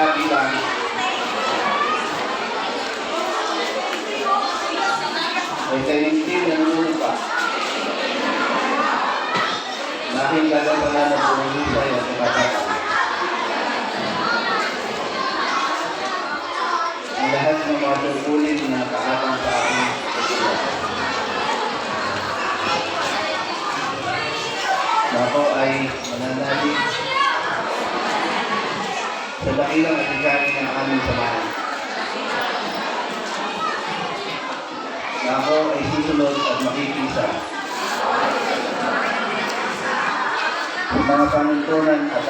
nagkabilang ay tayo-team na nunumpa. Dahil gagawala na pumulisa yung tumataka. Ang lahat ng mga tungkulin na kahatang sa aking pagkila. Ako ay mananalig sa dakilang atigain ng aming samahan. Ako ay susunod at makikisa sa mga panuntunan at